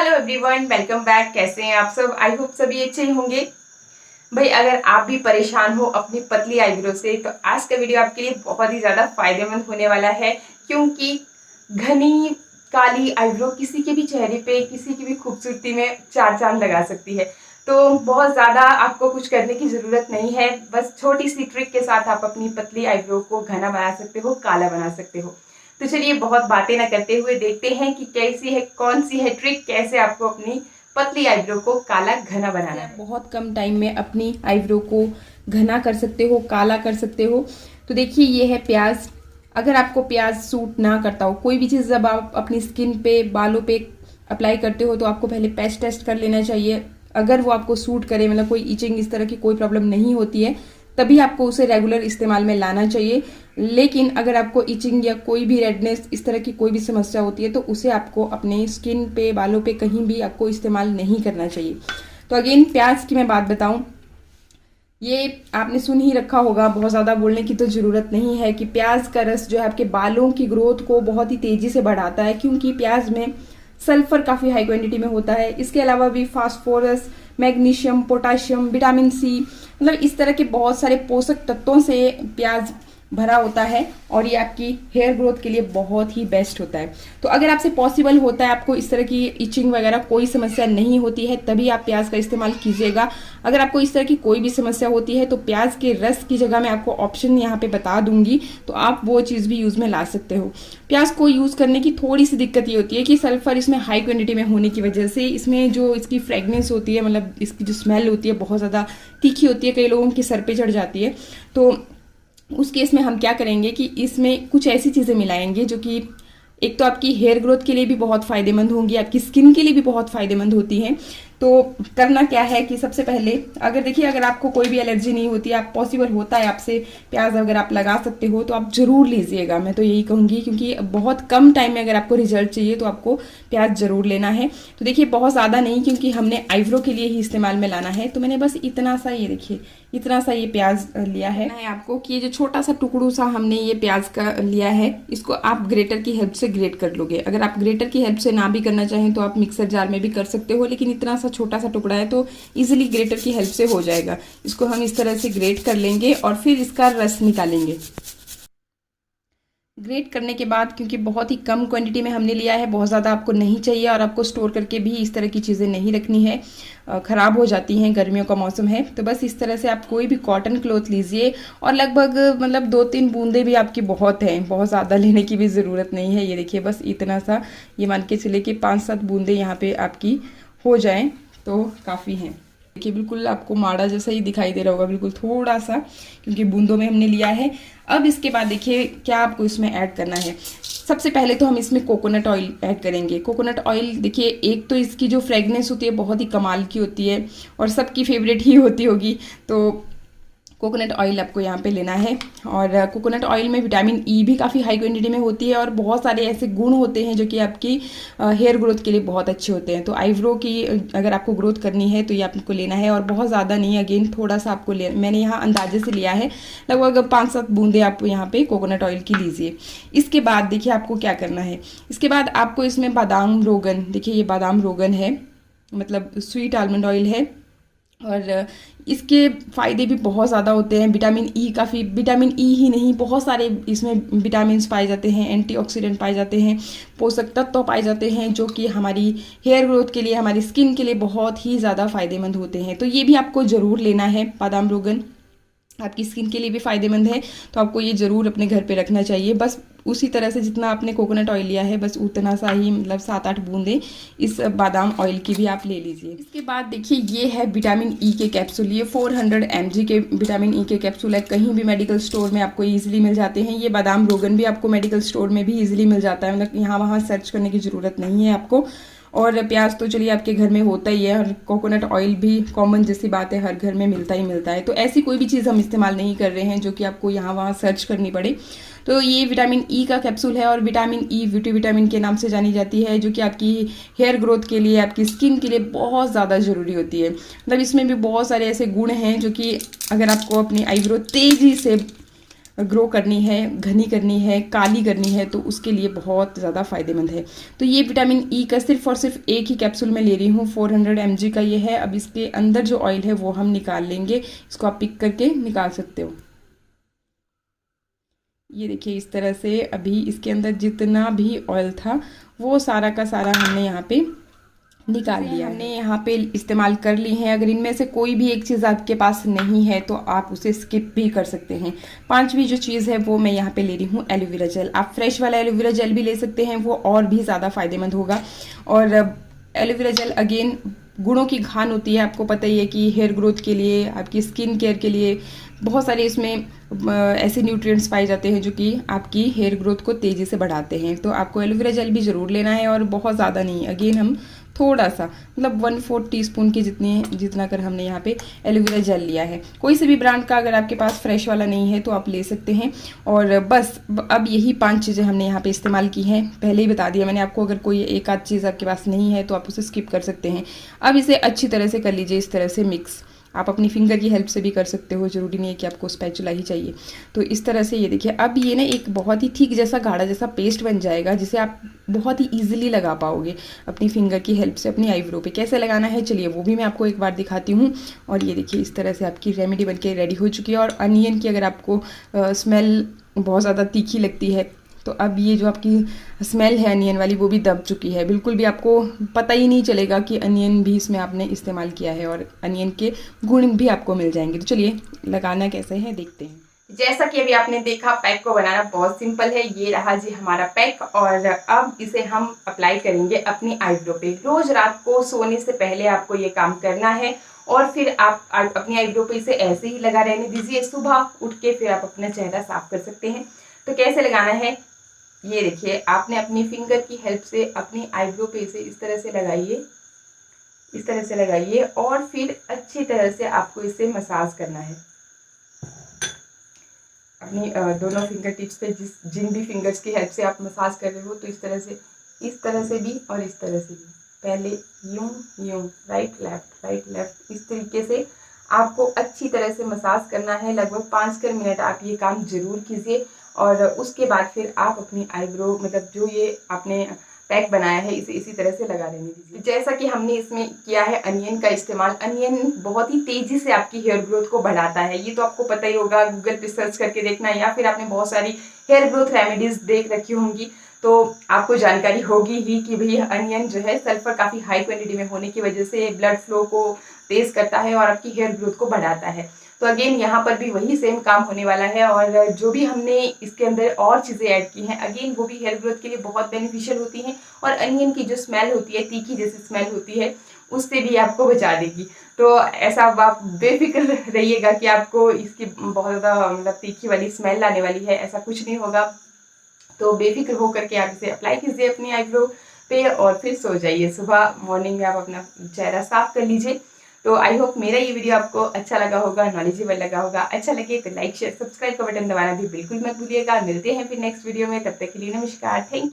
Hello everyone, welcome back. कैसे हैं आप सब? आई होप सभी अच्छे ही होंगे। भाई, अगर आप भी परेशान हो अपनी पतली आईब्रो से तो आज का वीडियो आपके लिए बहुत ही ज़्यादा फायदेमंद होने वाला है, क्योंकि घनी काली आईब्रो किसी के भी चेहरे पे, किसी की भी खूबसूरती में चार चांद लगा सकती है। तो बहुत ज़्यादा आपको कुछ करने की ज़रूरत नहीं है, बस छोटी सी ट्रिक के साथ आप अपनी पतली आईब्रो को घना बना सकते हो, काला बना सकते हो। तो चलिए बहुत बातें ना करते हुए देखते हैं कि कैसी है, कौन सी है ट्रिक, कैसे आपको अपनी पतली आईब्रो को काला घना बनाना है। बहुत कम टाइम में अपनी आईब्रो को घना कर सकते हो, काला कर सकते हो। तो देखिए, ये है प्याज। अगर आपको प्याज सूट ना करता हो, कोई भी चीज़ जब आप अपनी स्किन पे, बालों पे अप्लाई करते हो तो आपको पहले पैच टेस्ट कर लेना चाहिए। अगर वो आपको सूट करे, मतलब कोई इचिंग इस तरह की कोई प्रॉब्लम नहीं होती है, तभी आपको उसे रेगुलर इस्तेमाल में लाना चाहिए। लेकिन अगर आपको इचिंग या कोई भी रेडनेस, इस तरह की कोई भी समस्या होती है, तो उसे आपको अपने स्किन पे, बालों पे कहीं भी आपको इस्तेमाल नहीं करना चाहिए। तो अगेन, प्याज की मैं बात बताऊं, ये आपने सुन ही रखा होगा, बहुत ज़्यादा बोलने की तो ज़रूरत नहीं है कि प्याज का रस जो है आपके बालों की ग्रोथ को बहुत ही तेज़ी से बढ़ाता है, क्योंकि प्याज में सल्फर काफ़ी हाई क्वांटिटी में होता है। इसके अलावा भी phosphorus, magnesium, potassium, vitamin C, मतलब इस तरह के बहुत सारे पोषक तत्वों से प्याज भरा होता है और ये आपकी हेयर ग्रोथ के लिए बहुत ही बेस्ट होता है। तो अगर आपसे पॉसिबल होता है, आपको इस तरह की इचिंग वगैरह कोई समस्या नहीं होती है, तभी आप प्याज का इस्तेमाल कीजिएगा। अगर आपको इस तरह की कोई भी समस्या होती है तो प्याज के रस की जगह मैं आपको ऑप्शन यहाँ पे बता दूंगी, तो आप वो चीज़ भी यूज़ में ला सकते हो। प्याज को यूज़ करने की थोड़ी सी दिक्कत ये होती है कि सल्फर इसमें हाई क्वांटिटी में होने की वजह से इसमें जो इसकी फ्रेगनेंस होती है, मतलब इसकी जो स्मेल होती है, बहुत ज़्यादा तीखी होती है, कई लोगों के सर पे चढ़ जाती है। तो उस केस में हम क्या करेंगे कि इसमें कुछ ऐसी चीज़ें मिलाएंगे जो कि एक तो आपकी हेयर ग्रोथ के लिए भी बहुत फायदेमंद होंगी, आपकी स्किन के लिए भी बहुत फायदेमंद होती हैं। तो करना क्या है कि सबसे पहले, अगर देखिए, अगर आपको कोई भी एलर्जी नहीं होती, आप पॉसिबल होता है आपसे प्याज अगर आप लगा सकते हो तो आप जरूर लीजिएगा, मैं तो यही कहूँगी, क्योंकि बहुत कम टाइम में अगर आपको रिजल्ट चाहिए तो आपको प्याज जरूर लेना है। तो देखिए, बहुत ज़्यादा नहीं, क्योंकि हमने आईब्रो के लिए ही इस्तेमाल में लाना है, तो मैंने बस इतना सा, ये देखिए इतना सा ये प्याज लिया है आपको, कि ये जो छोटा सा टुकड़ू सा हमने ये प्याज का लिया है, इसको आप ग्रेटर की हेल्प से ग्रेट कर लोगे। अगर आप ग्रेटर की हेल्प से ना भी करना चाहें तो आप मिक्सर जार में भी कर सकते हो, लेकिन इतना सा छोटा सा टुकड़ा है तो इजीली ग्रेटर की हेल्प से हो जाएगा। इसको हम इस तरह से ग्रेट कर लेंगे और फिर इसका रस निकालेंगे। ग्रेट करने के बाद, क्योंकि बहुत ही कम क्वांटिटी में हमने लिया है, बहुत ज़्यादा आपको नहीं चाहिए, और आपको स्टोर करके भी इस तरह की चीज़ें नहीं रखनी है, ख़राब हो जाती हैं, गर्मियों का मौसम है। तो बस इस तरह से आप कोई भी कॉटन क्लॉथ लीजिए और लगभग मतलब 2-3 बूंदे भी आपकी बहुत हैं, बहुत ज़्यादा लेने की भी ज़रूरत नहीं है। ये देखिए, बस इतना सा, ये मान के चले कि 5-7 बूंदे यहाँ पे आपकी हो जाएं तो काफ़ी हैं। देखिए, बिल्कुल आपको माड़ा जैसा ही दिखाई दे रहा होगा, बिल्कुल थोड़ा सा, क्योंकि बूंदों में हमने लिया है। अब इसके बाद देखिए क्या आपको इसमें ऐड करना है। सबसे पहले तो हम इसमें कोकोनट ऑयल ऐड करेंगे। कोकोनट ऑयल, देखिए, एक तो इसकी जो फ्रेगनेंस होती है बहुत ही कमाल की होती है और सबकी फेवरेट ही होती होगी। तो कोकोनट ऑयल आपको यहाँ पे लेना है, और कोकोनट ऑयल में विटामिन ई भी काफ़ी हाई क्वांटिटी में होती है, और बहुत सारे ऐसे गुण होते हैं जो कि आपकी हेयर ग्रोथ के लिए बहुत अच्छे होते हैं। तो आईब्रो की अगर आपको ग्रोथ करनी है तो ये आपको लेना है, और बहुत ज़्यादा नहीं, अगेन थोड़ा सा आपको मैंने यहाँ अंदाजे से लिया है, लगभग 5-7 बूंदे आप यहाँ पे कोकोनट ऑयल की लीजिए। इसके बाद देखिए आपको क्या करना है। इसके बाद आपको इसमें बादाम रोगन, देखिए ये बादाम रोगन है, मतलब स्वीट आलमंड ऑयल है, और इसके फ़ायदे भी बहुत ज़्यादा होते हैं। विटामिन ई, काफ़ी विटामिन ई ही नहीं, बहुत सारे इसमें विटामिन पाए जाते हैं, एंटीऑक्सीडेंट पाए जाते हैं, पोषक तत्व पाए जाते हैं, जो कि हमारी हेयर ग्रोथ के लिए, हमारी स्किन के लिए बहुत ही ज़्यादा फ़ायदेमंद होते हैं। तो ये भी आपको ज़रूर लेना है। बादाम रोगन आपकी स्किन के लिए भी फ़ायदेमंद है, तो आपको ये ज़रूर अपने घर पे रखना चाहिए। बस उसी तरह से जितना आपने कोकोनट ऑयल लिया है, बस उतना सा ही, मतलब 7-8 बूंदे इस बादाम ऑयल की भी आप ले लीजिए। इसके बाद देखिए, ये है विटामिन ई के कैप्सूल। ये 400 mg के विटामिन ई के कैप्सूल है, कहीं भी मेडिकल स्टोर में आपको ईजिली मिल जाते हैं। ये बादाम रोगन भी आपको मेडिकल स्टोर में भी ईजिली मिल जाता है, मतलब यहाँ वहाँ सर्च करने की ज़रूरत नहीं है आपको। और प्याज तो चलिए आपके घर में होता ही है, और कोकोनट ऑयल भी कॉमन जैसी बात है, हर घर में मिलता ही मिलता है। तो ऐसी कोई भी चीज़ हम इस्तेमाल नहीं कर रहे हैं जो कि आपको यहाँ वहाँ सर्च करनी पड़े। तो ये विटामिन ई का कैप्सूल है, और विटामिन ई ब्यूटी विटामिन के नाम से जानी जाती है, जो कि आपकी हेयर ग्रोथ के लिए, आपकी स्किन के लिए बहुत ज़्यादा ज़रूरी होती है। मतलब इसमें भी बहुत सारे ऐसे गुण हैं जो कि अगर आपको अपनी आईब्रो तेज़ी से ग्रो करनी है, घनी करनी है, काली करनी है, तो उसके लिए बहुत ज़्यादा फ़ायदेमंद है। तो ये विटामिन ई का सिर्फ और सिर्फ एक ही कैप्सूल मैं ले रही हूँ, 400 mg का ये है। अब इसके अंदर जो ऑयल है वो हम निकाल लेंगे, इसको आप पिक करके निकाल सकते हो। ये देखिए इस तरह से अभी इसके अंदर जितना भी ऑयल था वो सारा का सारा हमने यहाँ पे निकाल लिया। हमने यहाँ पे इस्तेमाल कर ली है। अगर इनमें से कोई भी एक चीज़ आपके पास नहीं है तो आप उसे स्किप भी कर सकते हैं। पांचवी जो चीज़ है वो मैं यहाँ पे ले रही हूँ एलोवेरा जेल। आप फ्रेश वाला एलोवेरा जेल भी ले सकते हैं, वो और भी ज़्यादा फायदेमंद होगा। और एलोवेरा जेल अगेन गुणों की खान होती है, आपको पता ही है कि हेयर ग्रोथ के लिए, आपकी स्किन केयर के लिए बहुत सारे इसमें ऐसे न्यूट्रिएंट्स पाए जाते हैं जो कि आपकी हेयर ग्रोथ को तेज़ी से बढ़ाते हैं। तो आपको एलोवेरा जेल भी ज़रूर लेना है, और बहुत ज़्यादा नहीं। अगेन हम थोड़ा सा, मतलब 1/4 टीस्पून की जितना कर हमने यहाँ पे एलोवेरा जेल लिया है। कोई से भी ब्रांड का अगर आपके पास फ्रेश वाला नहीं है तो आप ले सकते हैं। और बस अब यही 5 चीज़ें हमने यहाँ पे इस्तेमाल की हैं। पहले ही बता दिया मैंने आपको, अगर कोई एक आध चीज़ आपके पास नहीं है तो आप उसे स्किप कर सकते हैं। अब इसे अच्छी तरह से कर लीजिए, इस तरह से मिक्स। आप अपनी फिंगर की हेल्प से भी कर सकते हो, ज़रूरी नहीं है कि आपको स्पैचुला ही चाहिए। तो इस तरह से ये देखिए, अब ये ना एक बहुत ही थिक जैसा गाढ़ा जैसा पेस्ट बन जाएगा, जिसे आप बहुत ही ईजिली लगा पाओगे अपनी फिंगर की हेल्प से अपनी आईब्रो पे। कैसे लगाना है चलिए वो भी मैं आपको एक बार दिखाती हूँ। और ये देखिए इस तरह से आपकी रेमेडी बनके रेडी हो चुकी है। और अनियन की अगर आपको स्मेल बहुत ज़्यादा तीखी लगती है तो अब ये जो आपकी स्मेल है अनियन वाली वो भी दब चुकी है। बिल्कुल भी आपको पता ही नहीं चलेगा कि अनियन भी इसमें आपने इस्तेमाल किया है, और अनियन के गुण भी आपको मिल जाएंगे। तो चलिए लगाना कैसे है देखते हैं। जैसा कि अभी आपने देखा, पैक को बनाना बहुत सिंपल है। ये रहा जी हमारा पैक, और अब इसे हम अप्लाई करेंगे अपनी आईब्रो पे। रोज रात को सोने से पहले आपको ये काम करना है, और फिर आप अपनी आईब्रो पे इसे ऐसे ही लगा रहने दीजिए। सुबह उठ के फिर आप अपना चेहरा साफ कर सकते हैं। तो कैसे लगाना है ये देखिए, आपने अपनी फिंगर की हेल्प से अपनी आईब्रो पे इसे इस तरह से लगाइए, इस तरह से लगाइए, और फिर अच्छी तरह से आपको इसे मसाज करना है अपनी दोनों फिंगर टिप्स पे। जिन भी फिंगर्स की हेल्प से आप मसाज कर रहे हो, तो इस तरह से भी और इस तरह से भी। पहले यूं यूं, राइट लेफ्ट, इस तरीके से आपको अच्छी तरह से मसाज करना है। लगभग 5 मिनट आप ये काम जरूर कीजिए, और उसके बाद फिर आप अपनी आईब्रो, मतलब जो ये आपने पैक बनाया है, इसे इसी तरह से लगा लेने दीजिए। जैसा कि हमने इसमें किया है अनियन का इस्तेमाल, अनियन बहुत ही तेजी से आपकी हेयर ग्रोथ को बढ़ाता है। ये तो आपको पता ही होगा, गूगल पे सर्च करके देखना, या फिर आपने बहुत सारी हेयर ग्रोथ रेमेडीज देख रखी होंगी तो आपको जानकारी होगी ही कि भाई अनियन जो है सल्फर काफ़ी हाई क्वांटिटी में होने की वजह से ब्लड फ्लो को तेज करता है और आपकी हेयर ग्रोथ को बढ़ाता है। तो अगेन यहाँ पर भी वही सेम काम होने वाला है, और जो भी हमने इसके अंदर और चीज़ें ऐड की हैं अगेन वो भी हेयर ग्रोथ के लिए बहुत बेनिफिशियल होती हैं। और अनियन की जो स्मेल होती है, तीखी जैसी स्मेल होती है, उससे भी आपको बचा देगी। तो ऐसा आप बेफिक्र रहिएगा कि आपको इसकी बहुत ज़्यादा मतलब तीखी वाली स्मेल आने वाली है, ऐसा कुछ नहीं होगा। तो बेफिक्र होकर के आप इसे अप्लाई कीजिए अपनी आईब्रो पे, और फिर सो जाइए। सुबह मॉर्निंग में आप अपना चेहरा साफ कर लीजिए। तो आई होप मेरा ये वीडियो आपको अच्छा लगा होगा, नॉलेजेबल लगा होगा। अच्छा लगे तो लाइक शेयर सब्सक्राइब का बटन दबाना भी बिल्कुल मत भूलिएगा। मिलते हैं फिर नेक्स्ट वीडियो में, तब तक के लिए नमस्कार, थैंक यू।